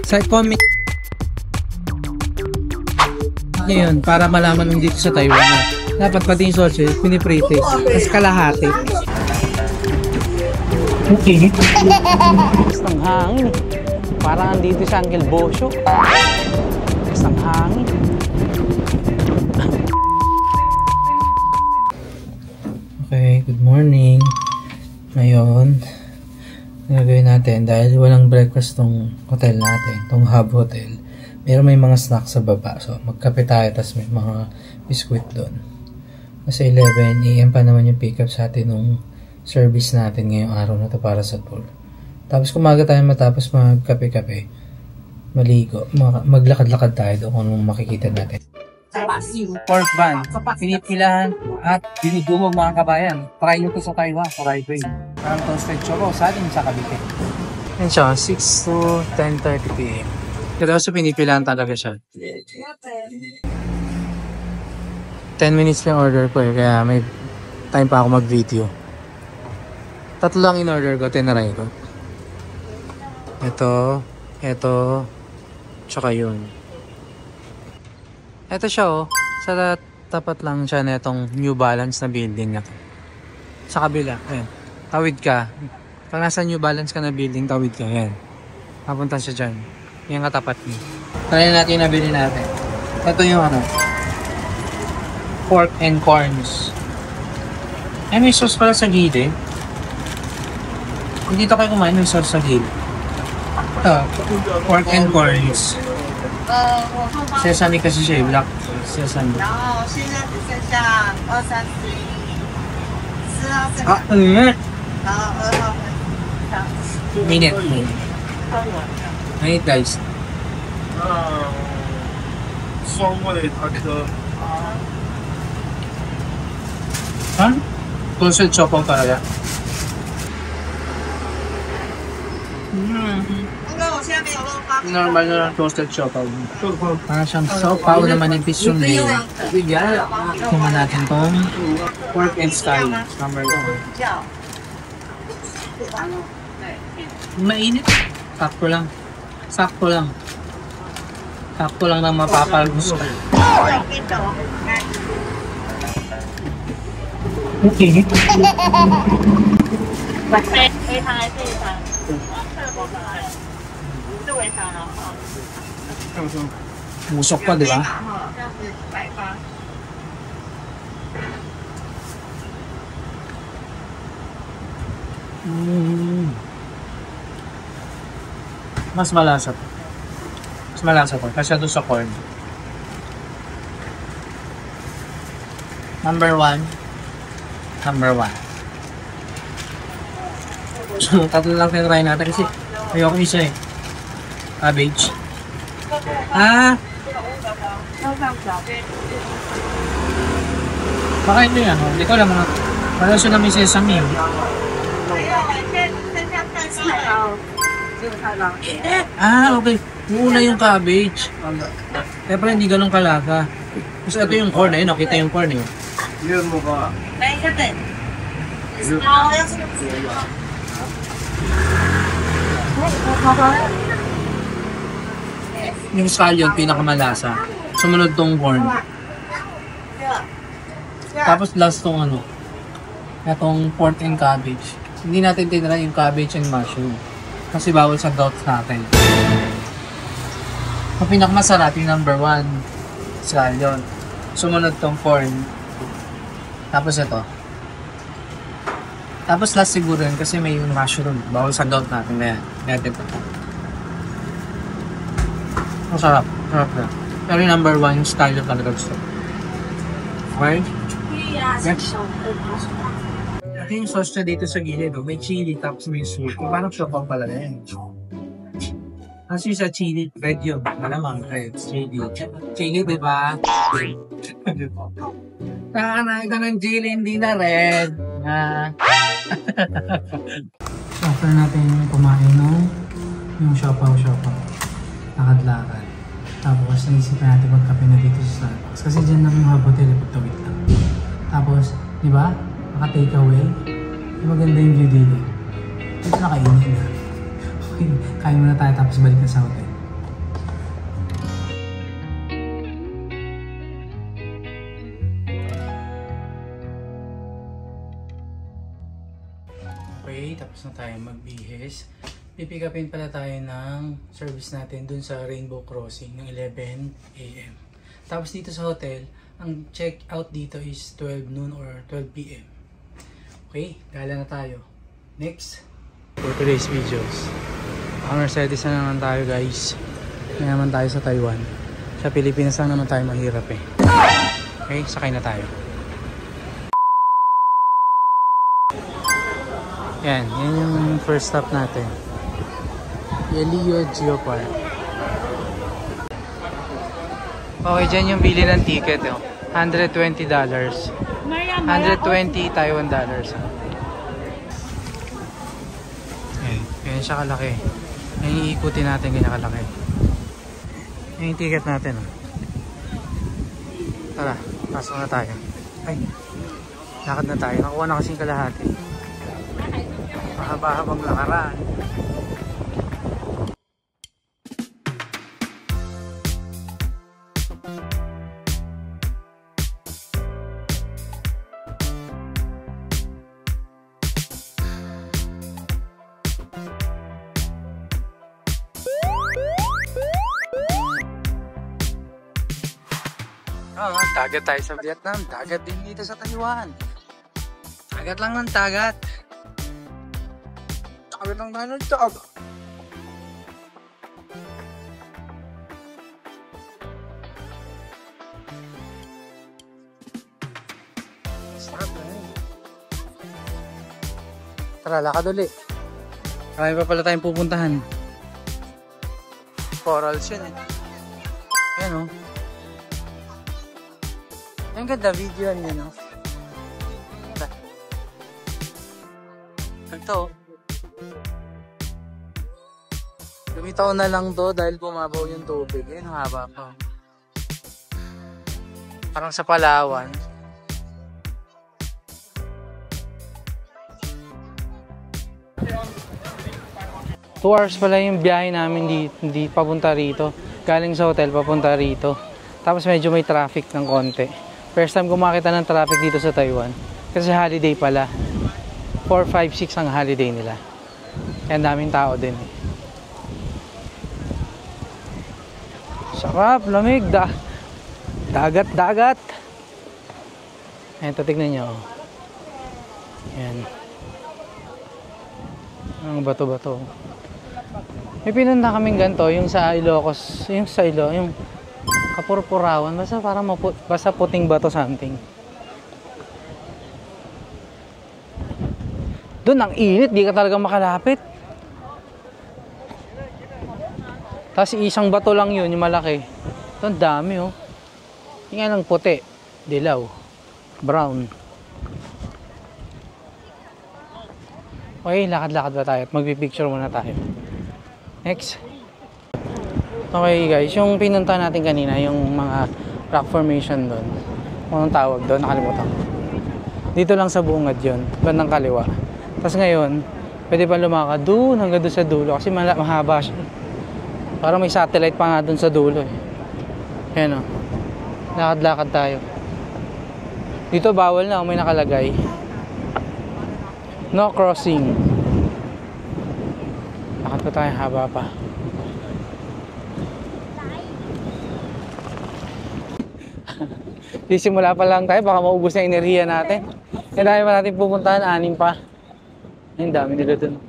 Sa comment ngayon para malaman nung dito sa Taiwan na dapat pati yung sausage piniprite tapos kalahati. Okay. Bastang hangin. Parang andito sa Uncle Bosyo. Bastang hangin. Okay, good morning. Ngayon, gagawin natin dahil walang breakfast tong hotel natin, tong Hub Hotel. Pero may mga snacks sa baba. So, magkape tayo, tapos may mga biskuit doon. Kasi 11 AM pa naman yung pick up sa atin nung service natin ngayong araw na to para sa tour. Tapos kumaga tayo matapos magkape-kape, maligo, maglakad-lakad tayo doon kung anong makikita natin. Pork bun, pinipilahan at dinudumog mga kabayan. Try nyo to sa Taiwan, try ko yun. Parang toasted choco sa atin sa Cavite. Yan siya, 6 to 10:30 PM. Pero sa pinipilahan talaga siya. 10 minutes yung order ko eh, kaya may time pa ako mag-video. 3 lang in order ko, tinaray ko. Ito, tsaka yun. Ito siya oh, sa tapat lang siya na itong New Balance na building na to. Sa kabila, ayan. Tawid ka. Pag nasa New Balance ka na building, tawid ka, ayan. Papunta siya dyan. Yan katapat niya. Try natin yung nabili natin. Ito yung ano, pork and corns. Ay, may sauce pala sa gilid. Hindi ito kayo kumain, may sauce sa gilid. Ito, pork and corns. Sesame kasi siya, black sesame. Ah, minute. Minute guys. Ha? Toasted choco talaga. Normal na lang toasted choco. Parang siyang sopaw na manipis yung deal. Kumain natin tong pork and style. Number 1. Mainit. Sakto lang. Sakto lang. Sakto lang ng mapapalgus ka. Okay. Musok pa, di ba? Mas malasa pa. Mas malasa pa. Kasi doon sa corn. Number 1. So, tatlo lang tinry natin kasi ayoko isa eh. Cabbage. Baka ito yan. Hindi ko alam mga wala siya na may sesame. Okay. Muna yung cabbage. Kaya pala hindi ganun kalaka. Kasi ito yung corn eh. Nakita yung corn eh. Yun mo ba? Yung scallion, pinakamalasa. Sumunod tong corn. Tapos last tong ano, itong pork and cabbage. Hindi natin tinry yung cabbage and mushroom. Kasi bawal sa gout natin. Ang pinakamasarap yung number 1, scallion. Sumunod tong corn. Tapos ito. Tapos last siguro yun kasi may yung mushroom. Bawal sa gout natin na yan. Natin ito. Masarap. Sarap na. Pero yung number 1 yung scallion talaga gusto. Okay? Next. Ito yung sauce na dito sa gilid. May chili tapos may soup. Parang sopang pala na yan. Kasi sa chili, red yun. Malamang red. Chili. Chili, diba? Nakanain ka ng chili, hindi na red. After natin kumain yung siopaw-siopaw. Lakad-lakad. Tapos naisip natin magkape na dito sa Starbucks. Kasi dyan lang yung Hub Hotel, pagtawid lang. Tapos, di ba? Naka-take away. Maganda yung view dito. Ito nakainin na. Okay, kain muna tayo tapos balik na sa hotel. Tapos na tayo magbihis. Pipick upin pala tayo ng service natin dun sa Rainbow Crossing ng 11 AM. Tapos dito sa hotel, ang check out dito is 12 noon or 12 PM. Okay, gala na tayo. Next! For today's videos, Mercedes na naman tayo guys. May naman tayo sa Taiwan. Sa Pilipinas lang naman tayo mahirap eh. Okay, sakay na tayo. Yan yung first stop natin. Yelio Geopark. Okay, dyan yung bili ng ticket. Oh. $120. 120 Taiwan dollars. Ayan, ganyan siya kalaki. Yan yung iikutin natin, ganyan kalaki. Yan yung ticket natin. Oh. Tara, pasok na tayo. Ay, lakad na tayo. Nakuha na kasing kalahati. Mahaba-habang lakaran. Dagat tayo sa Vietnam. Dagat din dito sa Taiwan. Dagat lang ng dagat. Dagat lang tayo ng dagat. Sarap na yun. Tara, lakad ulit. Marami pa pala tayong pupuntahan. Corals yun eh. Ayan o. Ang ganda video niya, no? Ito. Lumitaw na lang to dahil bumabaw yung tubig. Ayun, haba pa. Parang sa Palawan. Two hours pala yung biyahe namin di papunta rito. Galing sa hotel papunta rito. Tapos medyo may traffic ng konti. First time ko makita ng traffic dito sa Taiwan. Kasi holiday pala. 4, 5, 6 ang holiday nila. Kaya daming tao din. Sarap, lamig. Dagat. Ayan, tignan nyo. Ayan. Ang bato-bato. May pinunta kaming ganito, yung sa Ilocos. Yung sa yung Kapurpurawan, basta parang basta puting bato something. Doon ang init, di ka talaga makalapit. Tapos isang bato lang yun, yung malaki. Ito ang dami oh. Yung nga lang puti, dilaw, brown. Okay, lakad-lakad ba tayo at magpipicture muna tayo. Next. Okay guys, yung pinunta natin kanina, yung mga rock formation doon. Anong tawag doon? Nakalimutan ko. Dito lang sa bungad yun, bandang kaliwa. Tapos ngayon, pwede pa lumakad doon hanggang doon sa dulo kasi mahaba siya. Parang may satellite pa nga doon sa dulo eh. Ayan o. Lakad-lakad tayo. Dito bawal na, may nakalagay. No crossing. Lakad pa tayo, haba pa. Simula pa lang tayo, baka maubos na enerhiya natin. Kaya dahil pa natin pupuntahan, 6 pa. Ang dami nila dun.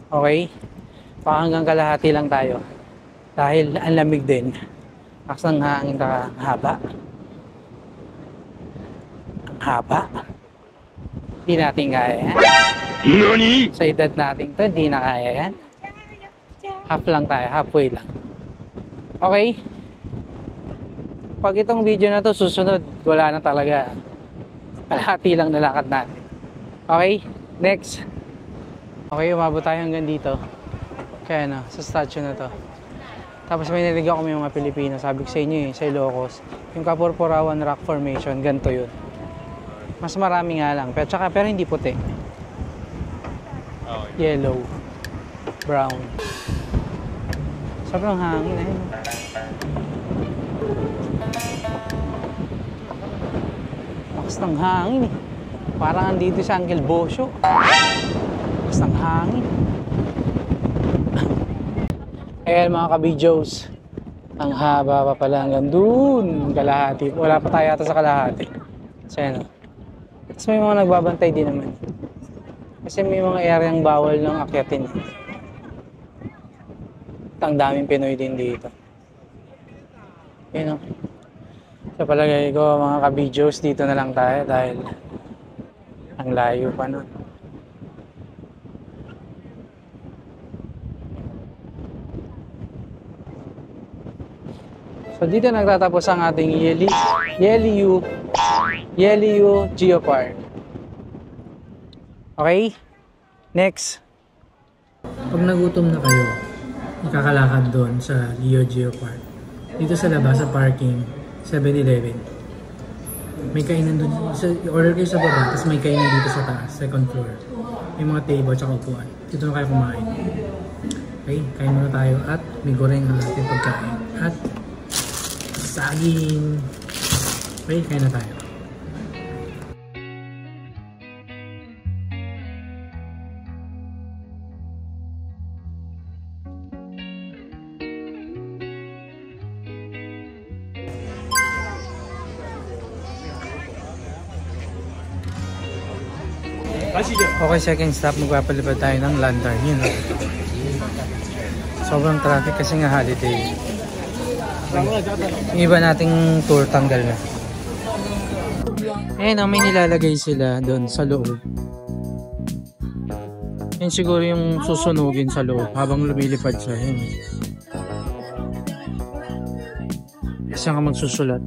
Okay, baka hanggang kalahati lang tayo. Dahil ang lamig din. Lakas ng hangin na haba. Ang haba. Hindi natin kaya yan. Nani? Sa edad natin to, hindi na kaya yan. Half lang tayo, halfway lang. Okay? Pag itong video na to susunod, wala na talaga. Kalahati lang nalakad natin. Okay? Next. Okay, umabot tayo hanggang dito. Kaya na, sa statue na to. Tapos may narinig ako may mga Pilipino. Sabi ko sa inyo sa Ilocos. Yung Kapurpurawan Rock Formation, ganito yun. Mas marami nga lang. Pero hindi puti. Yellow. Brown. Sobrang hangin eh. lakas ng hangin eh. Parang andito sa Uncle Bosyo. Lakas ng hangin. Ayan mga ka-videos. Ang haba pa pala hanggang dun. Kalahati. Wala pa tayo ata sa kalahati. So yan o. Tapos may mga nagbabantay din naman. Kasi may mga areang bawal ng akyatin. Ang daming Pinoy din dito. Yan o. Sa palagay ko mga ka-videos, dito na lang tayo dahil ang layo pa nun. So dito nagtatapos ang ating Yeliu Geopark. Okay? Next. Pag nagutom na kayo, ikakalakad doon sa Leo Geopark. Dito sa labas, sa parking, 7-Eleven. May kainan doon. Order kayo sa baba, tapos may kainan dito sa taas, second floor. May mga table at upuan. Dito na kayo kumain. Okay? Kain muna tayo at may goreng ang ating pagkain. At saging. Okay, kain na tayo. Okay, second stop, magpapalipad tayo ng lantern. Yun. Sobrang traffic kasi nga holiday. Yung iba nating tour tanggal na. Ayun, may nilalagay sila doon sa loob. Yan siguro yung susunugin sa loob habang lumilipad siya. Yun. Saan ka magsusulat?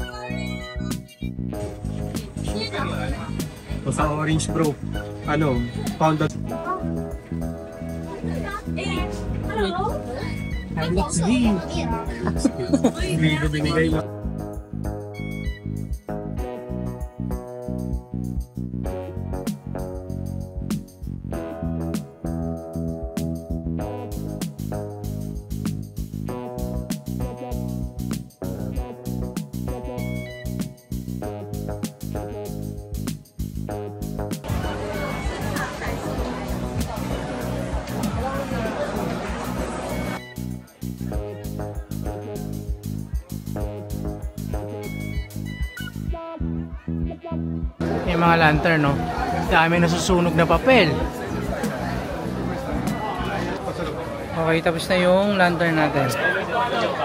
Sa Orange Bro, found that. Let's leave. Binigay mo. Yung mga lantern, no? Dami nasusunog na papel. Okay, tapos na yung lantern natin.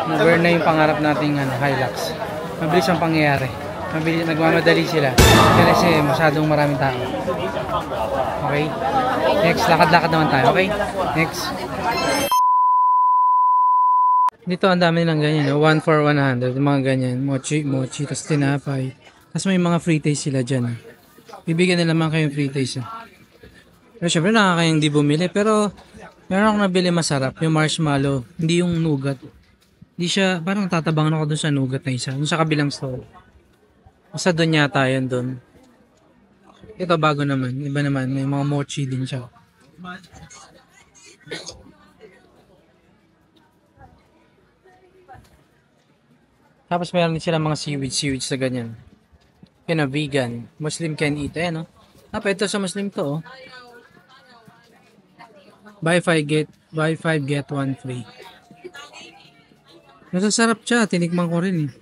Burn na yung pangarap nating Hilux. Mabilis ang pangyayari. Mabilis, nagmamadali sila. Kasi masyadong maraming tao. Okay? Next, lakad-lakad naman tayo. Okay? Next. Dito ang dami nilang ganyan, no? 1 for 100. Mga ganyan. Mochi, tapos tinapay. Tapos may mga free taste sila dyan. Bibigyan nila naman kayong free taste. Pero syempre nakakayang di bumili. Pero meron akong nabili masarap. Yung marshmallow. Hindi yung nougat. Hindi siya, parang tatabangan ako dun sa nougat na isa. Yung sa kabilang store. Basta dun yata yan dun. Ito bago naman. Iba naman. May mga mochi din siya. Tapos meron din sila mga seaweed sa ganyan. Yan na vegan. Muslim can eat. Ayan, no? Ito sa Muslim to, oh. Buy 5 get 1 free. Nasasarap siya. Tinikman ko rin, eh.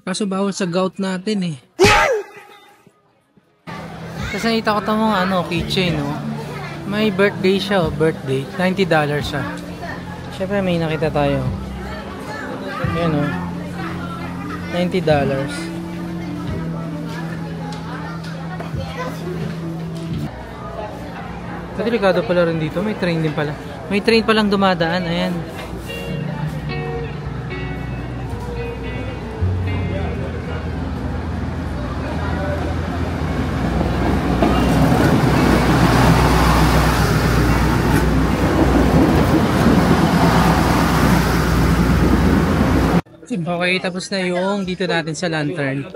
Kaso bawal sa gout natin, eh. Tapos nakita ko itong keychain, no? May birthday siya, oh. Birthday. $90 siya. Siyempre may nakita tayo. Ayan, oh. $90. Delikado pala rin dito. May train din pala. May train palang dumadaan. Ayan. Okay, tapos na yung dito natin sa lantern.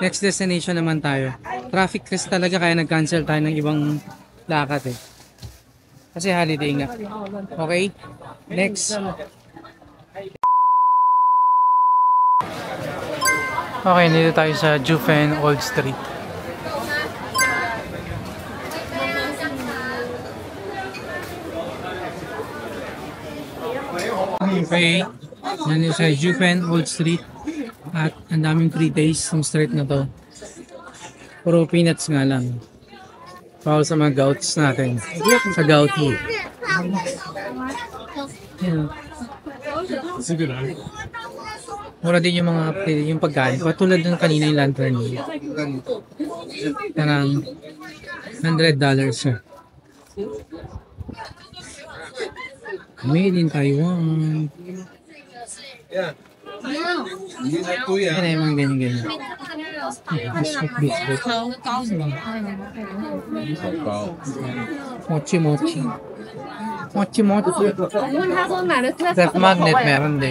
Next destination naman tayo. Traffic kasi talaga kaya nag-cancel tayo ng ibang lakad, eh. Kasi holiday nga. Okay? Next. Okay, nandito tayo sa Jufen Old Street. Okay. Yan yung sa Jupen, Old Street. At ang daming free taste ng street na to. Puro peanuts nga lang. Para sa mga gouts natin. Sa gout food. Yan. Mura din yung mga yung pagkain. Patulad ng kanina yung lantern. Parang $100 siya. Made in Taiwan. Yan ay mga ganyan-ganyan. Biscuit. Mochi-mochi. Mochi-mochi. Self magnet meron din.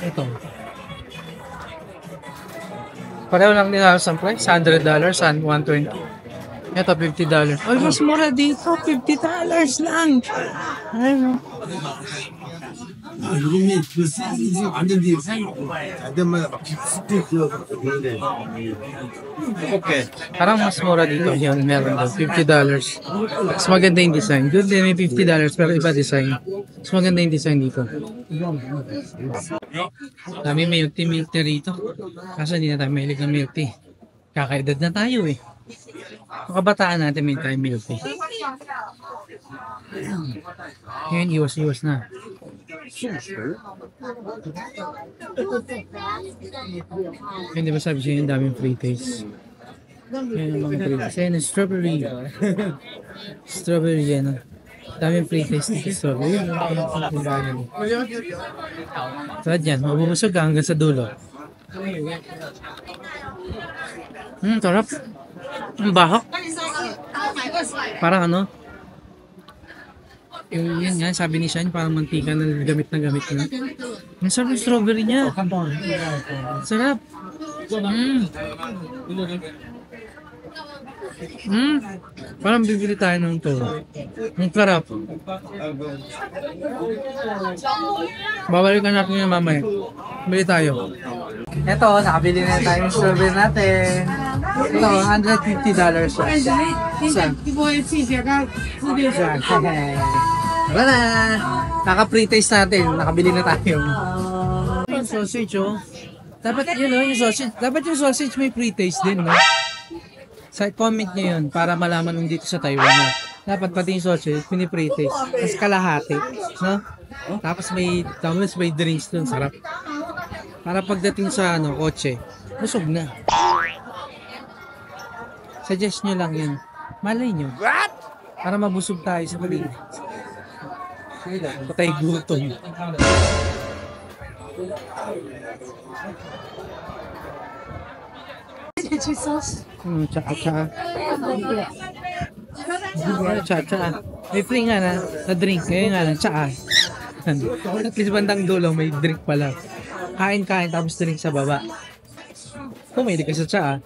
Ito. Pareho lang din halos ang price. $100 and $120. Ito, $50. Ay, mas mura dito. $50 lang. Ayun. Parang mas mura dito. Yun, meron daw. $50. Mas maganda yung design. Good din, may $50 pero iba design. Mas maganda yung design dito. Dami may milk tea rito. Kaso hindi na tayo mahilig ng milk tea. Kakaedad na tayo eh. Kabataan natin may tayo milk tea. Ngayon, iwas-iwas na. Hindi ba sabi siya yung daming free taste? Yan ang mga free taste. Yan yung strawberry. Strawberry yan. Daming free taste dito. Strawberry. Tulad yan. Mabubusog ka hanggang sa dulo. Sarap. Ang baho. Parang ano? Yung yan nga, sabi ni Shine, parang mantika na gamit na. Ang sarap yung strawberry niya. Sarap. Parang bibili tayo ng to. Ang sarap. Babalikan natin yung mamaya. Bili tayo. Eto, nakabili na tayo yung strawberry natin. Ito, $150 siya. Wala na! Naka-pre-taste natin. Nakabili na tayo. Yung sausage, oh. Dapat yun, oh, yung sausage. Dapat yung sausage may pre-taste din, no? Sa comment nyo yun para malaman nung dito sa Taiwan. No? Dapat pati yung sausage, pinipre-taste. Tapos kalahati, no? Tapos may drinks dun. Sarap. Para pagdating sa kotse, busog na. Suggest nyo lang yun. Malay nyo. Para mabusog tayo sa paligid. Patay gutom. Tsaka. May free nga na drink. Ngayon nga lang, tsaka. At least bandang dulo, may drink pala. Kain tapos drink sa baba. Kung may ka sa tsaka.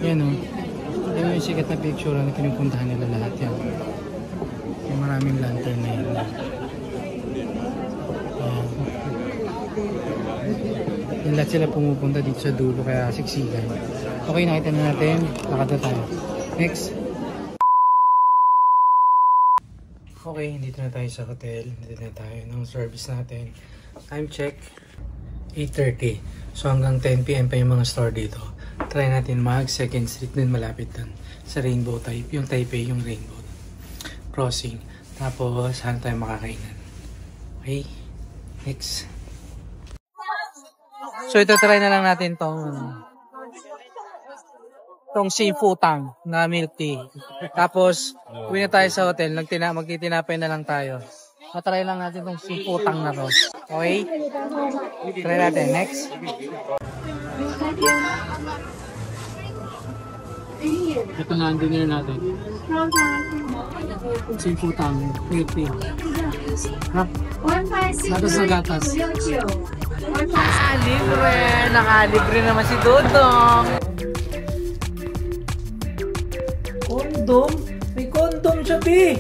Yan o. Yan yung sikat na picture na pinupuntahan nila lahat yan. Yung maraming lantern na yun. Yung lahat sila pumupunta dito sa dulo kaya siksikan. Okay, nakita na natin. Lakad na tayo. Next. Okay, dito na tayo sa hotel. Dito na tayo ng service natin. Time check. 8:30. So hanggang 10 PM pa yung mga store dito. Try natin mag 2nd Street din malapit dun. Sa Rainbow type. Yung Taipei yung Rainbow. Crossing. Tapos saan tayo makakainan. Okay. Next. So ito try na lang natin tong Sinfutang na milk tea. Tapos uwi na tayo sa hotel. Magtitinapay na lang tayo. Matry lang natin tong Sinfutang na to. Okay? Try natin. Next. Ito na ang dinner natin. Sinfutang milk tea. Gatas na gatas. Libre! Nakalibre naman si Dodong! Kondom? May kondom siya, Bi!